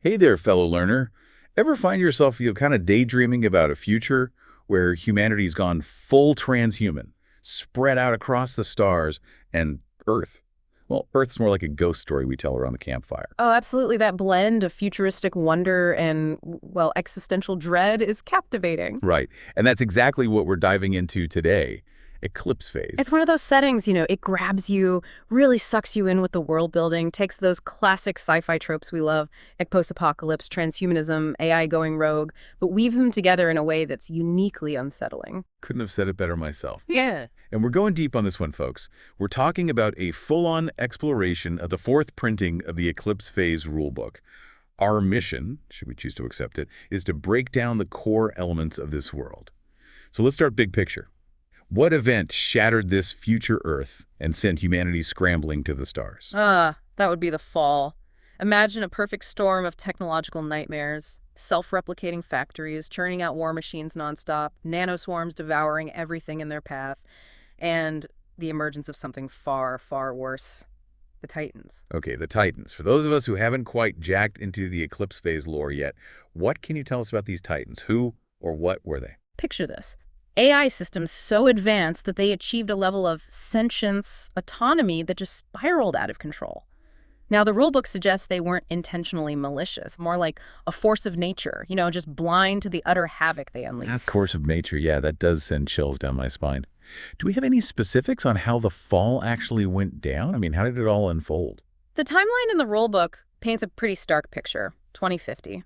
Hey there, fellow learner. Ever find yourself kind of daydreaming about a future where humanity's gone full transhuman, spread out across the stars, and Earth? Well, Earth's more like a ghost story we tell around the campfire. Oh, absolutely. That blend of futuristic wonder and, well, existential dread is captivating. Right. And that's exactly what we're diving into today. Eclipse It's phase. one of those settings, it grabs you, really sucks you in with the world building, takes those classic sci-fi tropes we love, like post-apocalypse, transhumanism, AI going rogue, but weaves them together in a way that's uniquely unsettling. Couldn't have said it better myself. Yeah. And we're going deep on this one, folks. We're talking about a full-on exploration of the fourth printing of the Eclipse phase rulebook. Our mission, should we choose to accept it, is to break down the core elements of this world. So let's start big picture. What event shattered this future Earth and sent humanity scrambling to the stars? That would be the fall. Imagine a perfect storm of technological nightmares. Self-replicating factories, churning out war machines nonstop, nanoswarms devouring everything in their path, and the emergence of something far, far worse, the Titans. Okay, the Titans. For those of us who haven't quite jacked into the Eclipse phase lore yet, what can you tell us about these Titans? Who or what were they? Picture this. AI systems so advanced that they achieved a level of sentience, autonomy that just spiraled out of control. Now, the rulebook suggests they weren't intentionally malicious, more like a force of nature, just blind to the utter havoc they unleashed. Course of nature, yeah, that does send chills down my spine. Do we have any specifics on how the fall actually went down? I mean, how did it all unfold? The timeline in the rulebook paints a pretty stark picture, 2050.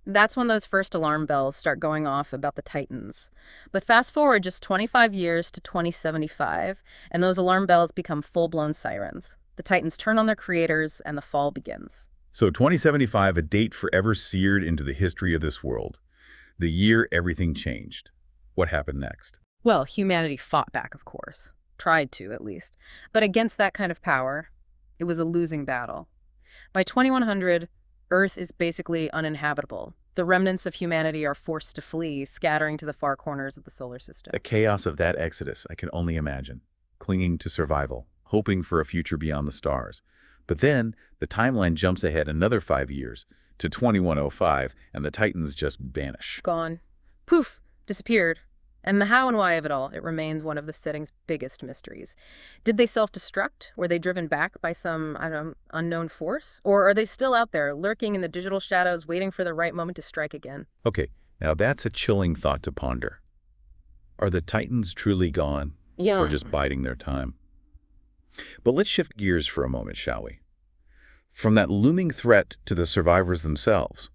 That's when those first alarm bells start going off about the Titans. But fast forward just 25 years to 2075, and those alarm bells become full-blown sirens. The Titans turn on their creators, and the fall begins. So 2075, a date forever seared into the history of this world. The year everything changed. What happened next? Well, humanity fought back, of course. Tried to, at least. But against that kind of power, it was a losing battle. By 2100, Earth is basically uninhabitable. The remnants of humanity are forced to flee, scattering to the far corners of the solar system. The chaos of that exodus, I can only imagine. Clinging to survival, hoping for a future beyond the stars. But then, the timeline jumps ahead another 5 years to 2105, and the Titans just vanish. Gone. Poof! Disappeared. And the how and why of it all, it remains one of the setting's biggest mysteries. Did they self-destruct? Were they driven back by some, unknown force? Or are they still out there, lurking in the digital shadows, waiting for the right moment to strike again? Okay, now that's a chilling thought to ponder. Are the Titans truly gone, Yeah. or just biding their time? But let's shift gears for a moment, shall we? From that looming threat to the survivors themselves,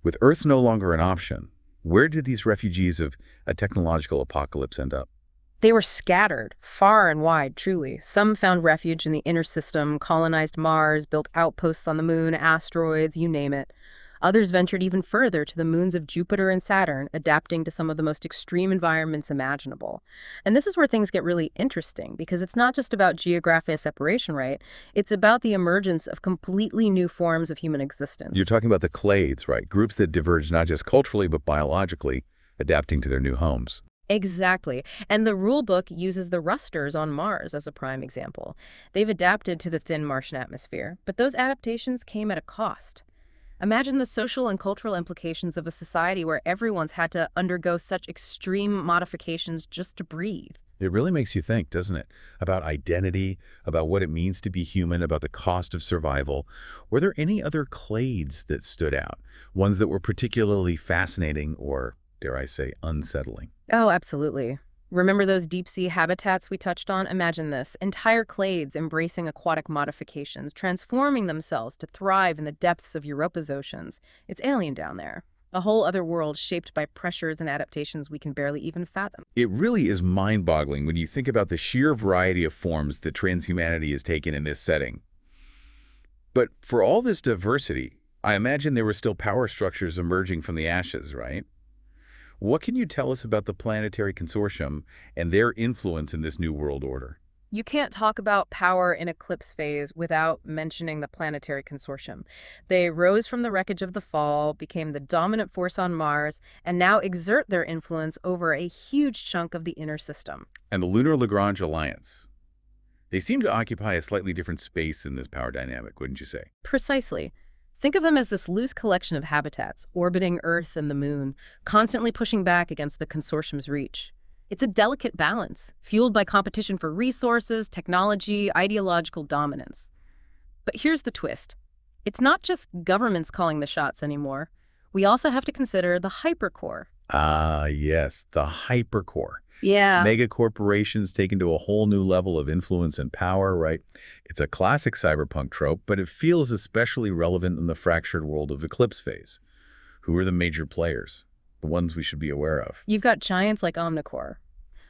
with Earth no longer an option, where did these refugees of a technological apocalypse end up? They were scattered, far and wide, truly. Some found refuge in the inner system, colonized Mars, built outposts on the moon, asteroids, you name it. Others ventured even further to the moons of Jupiter and Saturn, adapting to some of the most extreme environments imaginable. And this is where things get really interesting, because it's not just about geographic separation, right? It's about the emergence of completely new forms of human existence. You're talking about the clades, right? Groups that diverge not just culturally but biologically, adapting to their new homes. Exactly. And the rulebook uses the rusters on Mars as a prime example. They've adapted to the thin Martian atmosphere, but those adaptations came at a cost. Imagine the social and cultural implications of a society where everyone's had to undergo such extreme modifications just to breathe. It really makes you think, doesn't it? About identity, about what it means to be human, about the cost of survival. Were there any other clades that stood out? Ones that were particularly fascinating or, dare I say, unsettling? Oh, absolutely. Remember those deep-sea habitats we touched on? Imagine this. Entire clades embracing aquatic modifications, transforming themselves to thrive in the depths of Europa's oceans. It's alien down there. A whole other world shaped by pressures and adaptations we can barely even fathom. It really is mind-boggling when you think about the sheer variety of forms that transhumanity has taken in this setting. But for all this diversity, I imagine there were still power structures emerging from the ashes, right? What can you tell us about the Planetary Consortium and their influence in this new world order? You can't talk about power in Eclipse phase without mentioning the Planetary Consortium. They rose from the wreckage of the fall, became the dominant force on Mars, and now exert their influence over a huge chunk of the inner system. And the Lunar Lagrange Alliance. They seem to occupy a slightly different space in this power dynamic, wouldn't you say? Precisely. Think of them as this loose collection of habitats orbiting Earth and the Moon, constantly pushing back against the consortium's reach. It's a delicate balance, fueled by competition for resources, technology, ideological dominance. But here's the twist. It's not just governments calling the shots anymore. We also have to consider the hypercore. Ah, yes, the hypercore. Yeah. Mega corporations taken to a whole new level of influence and power, right? It's a classic cyberpunk trope, but it feels especially relevant in the fractured world of Eclipse Phase. Who are the major players? The ones we should be aware of. You've got giants like Omnicore,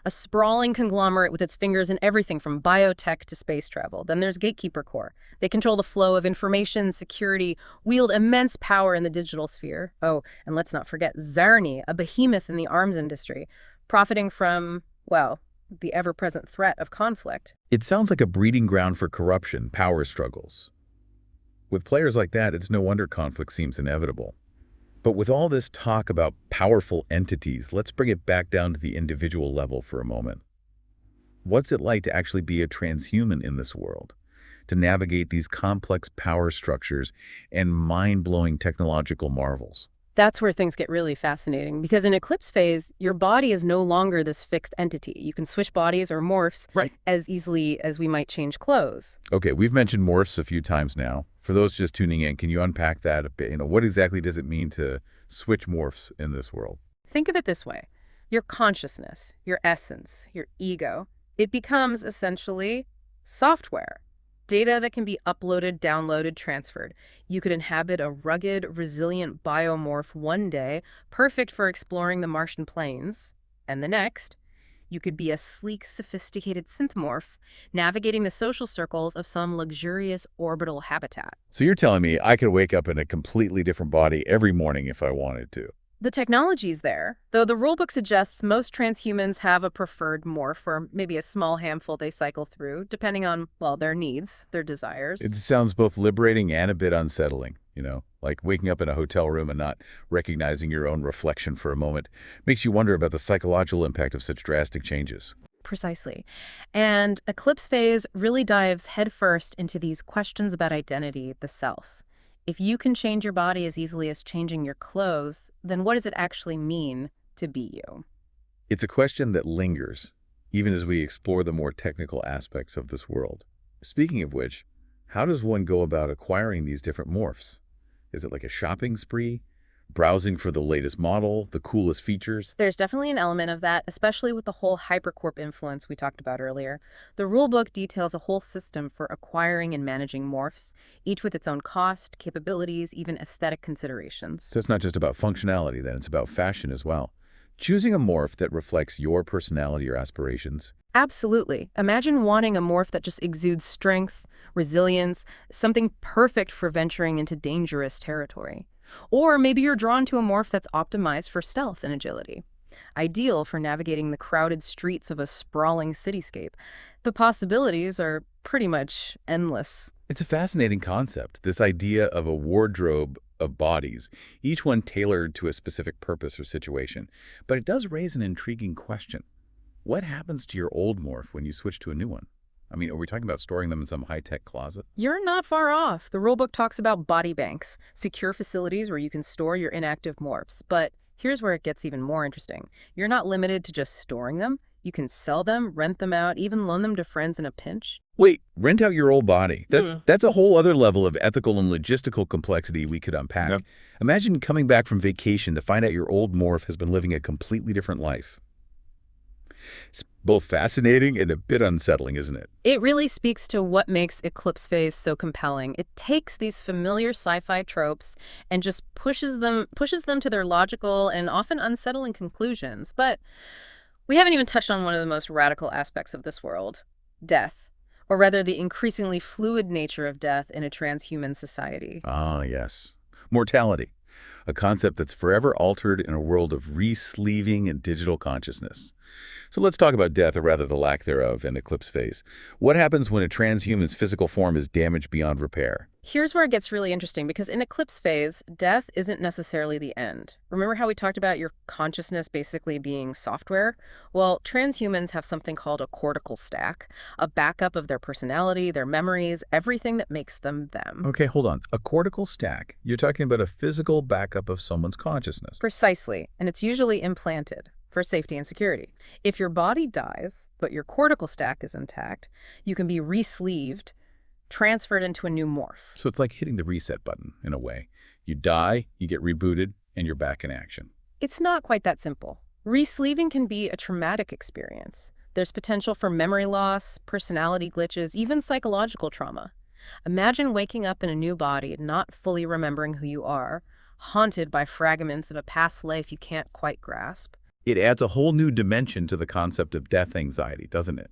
a sprawling conglomerate with its fingers in everything from biotech to space travel. Then there's Gatekeeper Core. They control the flow of information, security, wield immense power in the digital sphere. Oh, and let's not forget Zarni, a behemoth in the arms industry, profiting from, well, the ever-present threat of conflict. It sounds like a breeding ground for corruption, power struggles. With players like that, it's no wonder conflict seems inevitable. But with all this talk about powerful entities, let's bring it back down to the individual level for a moment. What's it like to actually be a transhuman in this world? To navigate these complex power structures and mind-blowing technological marvels? That's where things get really fascinating, because in Eclipse Phase, your body is no longer this fixed entity. You can switch bodies or morphs as easily as we might change clothes. Okay, we've mentioned morphs a few times now. For those just tuning in, can you unpack that a bit? What exactly does it mean to switch morphs in this world? Think of it this way. Your consciousness, your essence, your ego, it becomes essentially software. Data that can be uploaded, downloaded, transferred. You could inhabit a rugged, resilient biomorph one day, perfect for exploring the Martian plains, and the next, you could be a sleek, sophisticated synthmorph, navigating the social circles of some luxurious orbital habitat. So you're telling me I could wake up in a completely different body every morning if I wanted to? The technology's there, though the rulebook suggests most transhumans have a preferred morph, or maybe a small handful they cycle through, depending on, well, their needs, their desires. It sounds both liberating and a bit unsettling, like waking up in a hotel room and not recognizing your own reflection for a moment. Makes you wonder about the psychological impact of such drastic changes. Precisely. And Eclipse Phase really dives headfirst into these questions about identity, the self. If you can change your body as easily as changing your clothes, then what does it actually mean to be you? It's a question that lingers, even as we explore the more technical aspects of this world. Speaking of which, how does one go about acquiring these different morphs? Is it like a shopping spree? Browsing for the latest model, the coolest features? There's definitely an element of that, especially with the whole hypercorp influence we talked about earlier. The rulebook details a whole system for acquiring and managing morphs, each with its own cost, capabilities, even aesthetic considerations. So it's not just about functionality then, it's about fashion as well. Choosing a morph that reflects your personality or aspirations. Absolutely. Imagine wanting a morph that just exudes strength, resilience, something perfect for venturing into dangerous territory. Or maybe you're drawn to a morph that's optimized for stealth and agility, ideal for navigating the crowded streets of a sprawling cityscape. The possibilities are pretty much endless. It's a fascinating concept, this idea of a wardrobe of bodies, each one tailored to a specific purpose or situation. But it does raise an intriguing question. What happens to your old morph when you switch to a new one? Are we talking about storing them in some high-tech closet? You're not far off. The rulebook talks about body banks, secure facilities where you can store your inactive morphs. But here's where it gets even more interesting. You're not limited to just storing them. You can sell them, rent them out, even loan them to friends in a pinch. Wait, rent out your old body. That's a whole other level of ethical and logistical complexity we could unpack. Yep. Imagine coming back from vacation to find out your old morph has been living a completely different life. It's both fascinating and a bit unsettling, isn't it? It really speaks to what makes Eclipse Phase so compelling. It takes these familiar sci-fi tropes and just pushes them to their logical and often unsettling conclusions. But we haven't even touched on one of the most radical aspects of this world, death. Or rather, the increasingly fluid nature of death in a transhuman society. Ah, yes. Mortality. A concept that's forever altered in a world of re-sleeving and digital consciousness. So let's talk about death, or rather the lack thereof, in Eclipse Phase. What happens when a transhuman's physical form is damaged beyond repair? Here's where it gets really interesting because in eclipse phase, death isn't necessarily the end. Remember how we talked about your consciousness basically being software? Well, transhumans have something called a cortical stack, a backup of their personality, their memories, everything that makes them them. Okay, hold on. A cortical stack. You're talking about a physical backup of someone's consciousness. Precisely, and it's usually implanted for safety and security. If your body dies, but your cortical stack is intact, you can be re-sleeved, transferred into a new morph. So it's like hitting the reset button, in a way. You die, you get rebooted, and you're back in action. It's not quite that simple. Re-sleeving can be a traumatic experience. There's potential for memory loss, personality glitches, even psychological trauma. Imagine waking up in a new body, not fully remembering who you are, haunted by fragments of a past life you can't quite grasp. It adds a whole new dimension to the concept of death anxiety, doesn't it?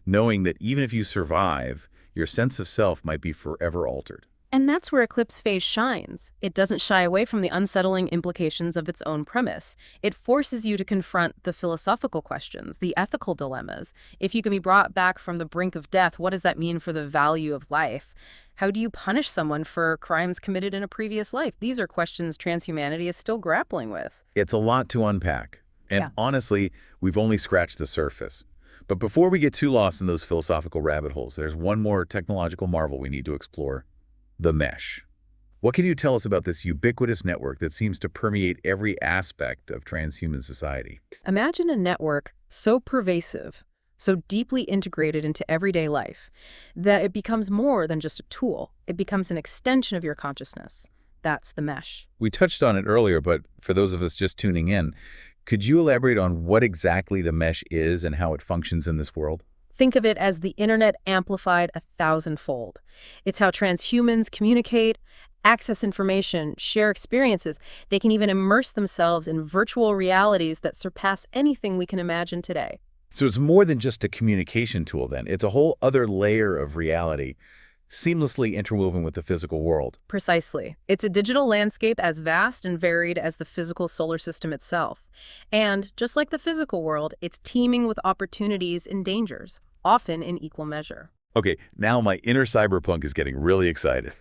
Knowing that even if you survive, your sense of self might be forever altered. And that's where eclipse phase shines. It doesn't shy away from the unsettling implications of its own premise. It forces you to confront the philosophical questions, the ethical dilemmas. If you can be brought back from the brink of death, what does that mean for the value of life? How do you punish someone for crimes committed in a previous life? These are questions transhumanity is still grappling with. It's a lot to unpack. And Yeah. honestly, we've only scratched the surface. But before we get too lost in those philosophical rabbit holes, there's one more technological marvel we need to explore: the mesh. What can you tell us about this ubiquitous network that seems to permeate every aspect of transhuman society? Imagine a network so pervasive, so deeply integrated into everyday life, that it becomes more than just a tool. It becomes an extension of your consciousness. That's the mesh. We touched on it earlier, but for those of us just tuning in, could you elaborate on what exactly the mesh is and how it functions in this world? Think of it as the internet amplified 1,000-fold. It's how transhumans communicate, access information, share experiences. They can even immerse themselves in virtual realities that surpass anything we can imagine today. So it's more than just a communication tool then. It's a whole other layer of reality, seamlessly interwoven with the physical world. Precisely. It's a digital landscape as vast and varied as the physical solar system itself. And just like the physical world, it's teeming with opportunities and dangers, often in equal measure. Okay, now my inner cyberpunk is getting really excited.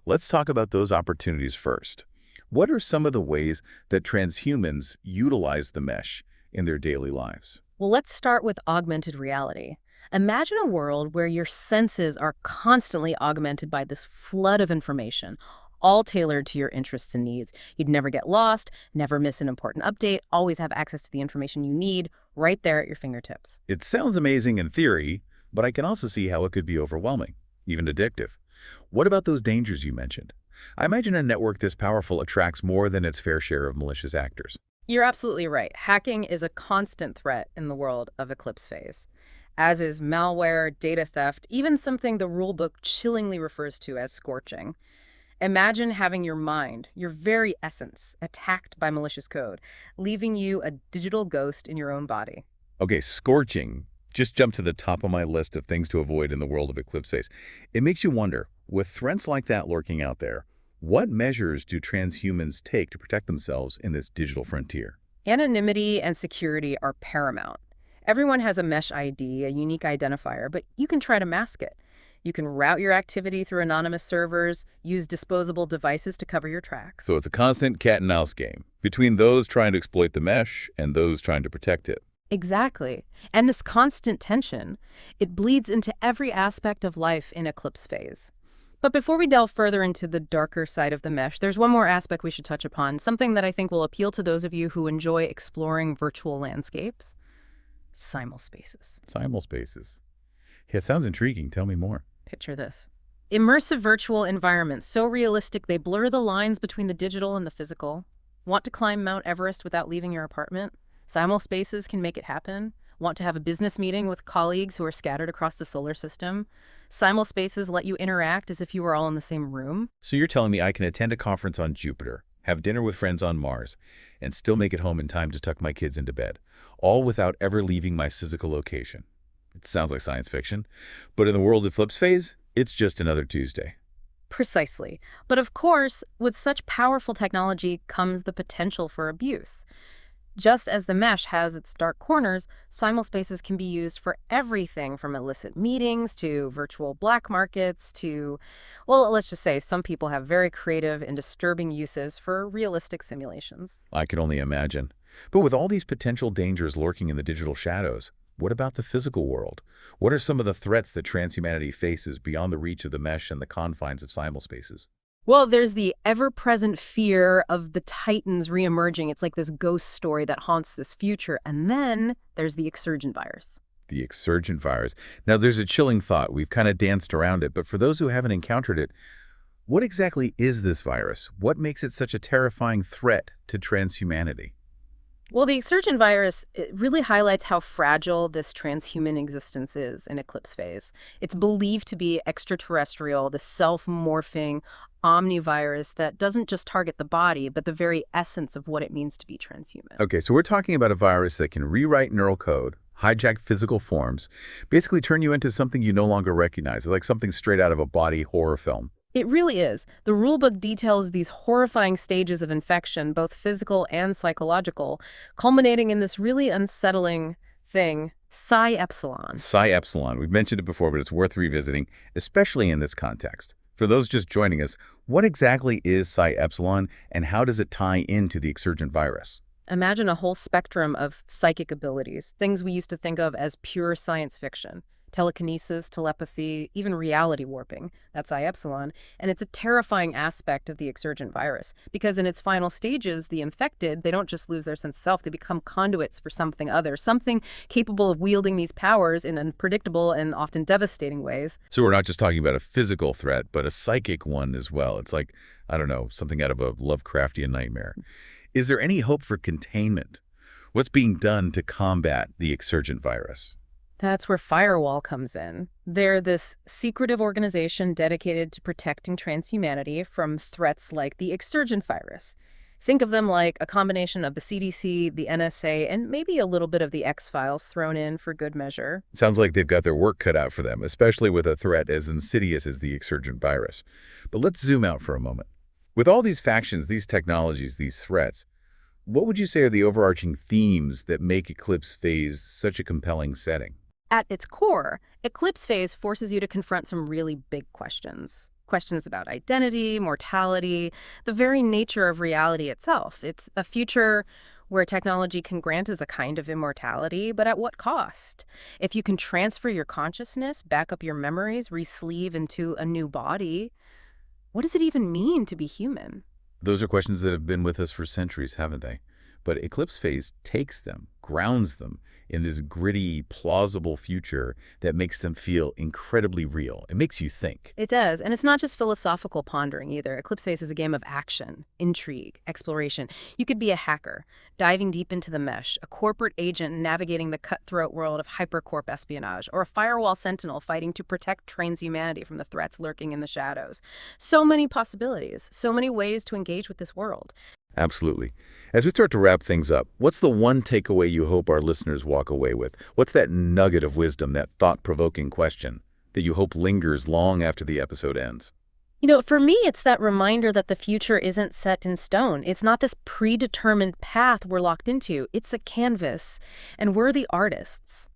Let's talk about those opportunities first. What are some of the ways that transhumans utilize the mesh in their daily lives? Well, let's start with augmented reality. Imagine a world where your senses are constantly augmented by this flood of information, all tailored to your interests and needs. You'd never get lost, never miss an important update, always have access to the information you need right there at your fingertips. It sounds amazing in theory, but I can also see how it could be overwhelming, even addictive. What about those dangers you mentioned? I imagine a network this powerful attracts more than its fair share of malicious actors. You're absolutely right. Hacking is a constant threat in the world of eclipse phase, as is malware, data theft, even something the rulebook chillingly refers to as scorching. Imagine having your mind, your very essence, attacked by malicious code, leaving you a digital ghost in your own body. Okay, scorching just jumped to the top of my list of things to avoid in the world of eclipse phase. It makes you wonder, with threats like that lurking out there, what measures do transhumans take to protect themselves in this digital frontier? Anonymity and security are paramount. Everyone has a mesh ID, a unique identifier, but you can try to mask it. You can route your activity through anonymous servers, use disposable devices to cover your tracks. So it's a constant cat and mouse game between those trying to exploit the mesh and those trying to protect it. Exactly. And this constant tension, it bleeds into every aspect of life in eclipse phase. But before we delve further into the darker side of the mesh, there's one more aspect we should touch upon, something that I think will appeal to those of you who enjoy exploring virtual landscapes: simulspaces. Simulspaces. Yeah, it sounds intriguing. Tell me more. Picture this. Immersive virtual environments, so realistic they blur the lines between the digital and the physical. Want to climb Mount Everest without leaving your apartment? Simulspaces can make it happen. Want to have a business meeting with colleagues who are scattered across the solar system? Simulspaces let you interact as if you were all in the same room. So you're telling me I can attend a conference on Jupiter, have dinner with friends on Mars, and still make it home in time to tuck my kids into bed, all without ever leaving my physical location. It sounds like science fiction, but in the world of eclipse phase, it's just another Tuesday. Precisely. But of course, with such powerful technology comes the potential for abuse. Just as the mesh has its dark corners, simulspaces can be used for everything from illicit meetings to virtual black markets to, well, let's just say some people have very creative and disturbing uses for realistic simulations. I can only imagine. But with all these potential dangers lurking in the digital shadows, what about the physical world? What are some of the threats that transhumanity faces beyond the reach of the mesh and the confines of simulspaces? Well, there's the ever-present fear of the Titans reemerging. It's like this ghost story that haunts this future. And then there's the Exurgent virus. The Exurgent virus. Now, there's a chilling thought. We've kind of danced around it, but for those who haven't encountered it, what exactly is this virus? What makes it such a terrifying threat to transhumanity? Well, the Exurgent virus, it really highlights how fragile this transhuman existence is in Eclipse Phase. It's believed to be extraterrestrial, the self-morphing omnivirus that doesn't just target the body, but the very essence of what it means to be transhuman. Okay, so we're talking about a virus that can rewrite neural code, hijack physical forms, basically turn you into something you no longer recognize, like something straight out of a body horror film. It really is. The rulebook details these horrifying stages of infection, both physical and psychological, culminating in this really unsettling thing, psi epsilon. Psi epsilon. We've mentioned it before, but it's worth revisiting, especially in this context. For those just joining us, what exactly is psi epsilon and how does it tie into the Exurgent virus? Imagine a whole spectrum of psychic abilities, things we used to think of as pure science fiction. Telekinesis, telepathy, even reality warping. That's I epsilon. And it's a terrifying aspect of the Exurgent virus because in its final stages, the infected, they don't just lose their sense of self, they become conduits for something other, something capable of wielding these powers in unpredictable and often devastating ways. So we're not just talking about a physical threat, but a psychic one as well. It's like, I don't know, something out of a Lovecraftian nightmare. Is there any hope for containment? What's being done to combat the Exurgent virus? That's where Firewall comes in. They're this secretive organization dedicated to protecting transhumanity from threats like the Exurgent virus. Think of them like a combination of the CDC, the NSA, and maybe a little bit of the X-Files thrown in for good measure. Sounds like they've got their work cut out for them, especially with a threat as insidious as the Exurgent virus. But let's zoom out for a moment. With all these factions, these technologies, these threats, what would you say are the overarching themes that make Eclipse Phase such a compelling setting? At its core, Eclipse Phase forces you to confront some really big questions. Questions about identity, mortality, the very nature of reality itself. It's a future where technology can grant us a kind of immortality, but at what cost? If you can transfer your consciousness, back up your memories, re-sleeve into a new body, what does it even mean to be human? Those are questions that have been with us for centuries, haven't they? But Eclipse Phase takes them, grounds them in this gritty, plausible future that makes them feel incredibly real. It makes you think. It does, and it's not just philosophical pondering either. Eclipse Phase is a game of action, intrigue, exploration. You could be a hacker, diving deep into the mesh, a corporate agent navigating the cutthroat world of hypercorp espionage, or a firewall sentinel fighting to protect transhumanity from the threats lurking in the shadows. So many possibilities, so many ways to engage with this world. Absolutely. As we start to wrap things up, what's the one takeaway you hope our listeners walk away with? What's that nugget of wisdom, that thought-provoking question that you hope lingers long after the episode ends? For me, it's that reminder that the future isn't set in stone. It's not this predetermined path we're locked into. It's a canvas, and we're the artists.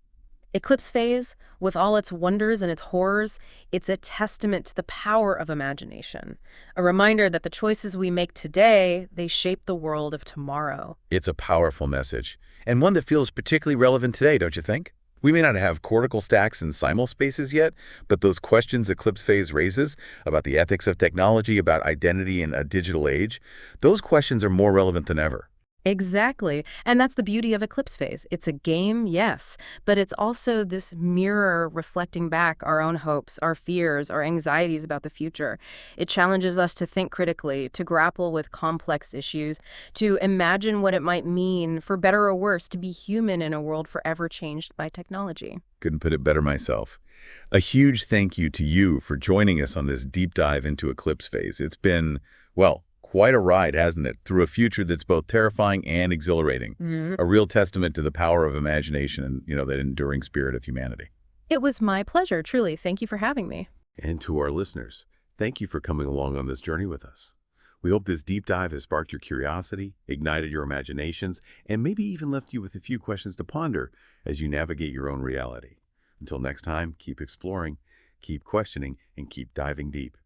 Eclipse Phase, with all its wonders and its horrors, it's a testament to the power of imagination. A reminder that the choices we make today, they shape the world of tomorrow. It's a powerful message, and one that feels particularly relevant today, don't you think? We may not have cortical stacks and simulspaces yet, but those questions Eclipse Phase raises about the ethics of technology, about identity in a digital age, those questions are more relevant than ever. Exactly. And that's the beauty of Eclipse Phase. It's a game, yes, but it's also this mirror reflecting back our own hopes, our fears, our anxieties about the future. It challenges us to think critically, to grapple with complex issues, to imagine what it might mean, for better or worse, to be human in a world forever changed by technology. Couldn't put it better myself. A huge thank you to you for joining us on this deep dive into Eclipse Phase. It's been, well, quite a ride, hasn't it? Through a future that's both terrifying and exhilarating. A real testament to the power of imagination and, that enduring spirit of humanity. It was my pleasure, truly. Thank you for having me. And to our listeners, thank you for coming along on this journey with us. We hope this deep dive has sparked your curiosity, ignited your imaginations, and maybe even left you with a few questions to ponder as you navigate your own reality. Until next time, keep exploring, keep questioning, and keep diving deep.